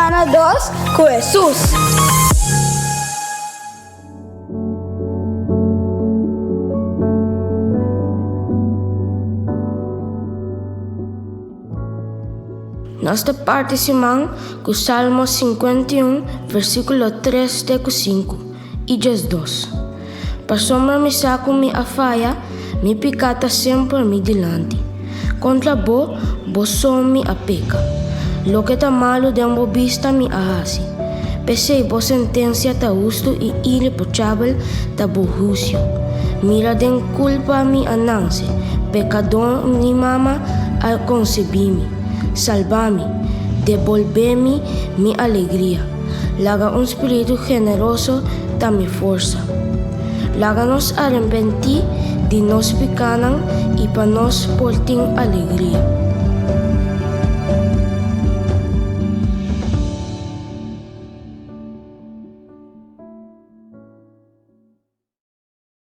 semana 2 con Jesús. Nesta parte semana com Salmo 51, versículo 3 até 5, e 2. Para sombra me saco me afaia, me picata sempre me delante. Contra bo som me apeca. Lo que tá malo dembo vista me ahasi. Pensei bo sentencia tá justo e irreprochável tá bo juicio. Mira den culpa me ananse, pecador mi mama al concebir-me. Salva-me, devolve-me minha alegria. Laga espírito generoso da minha força. Laga-nos arrepentir de nós pecados e para nós portem alegria.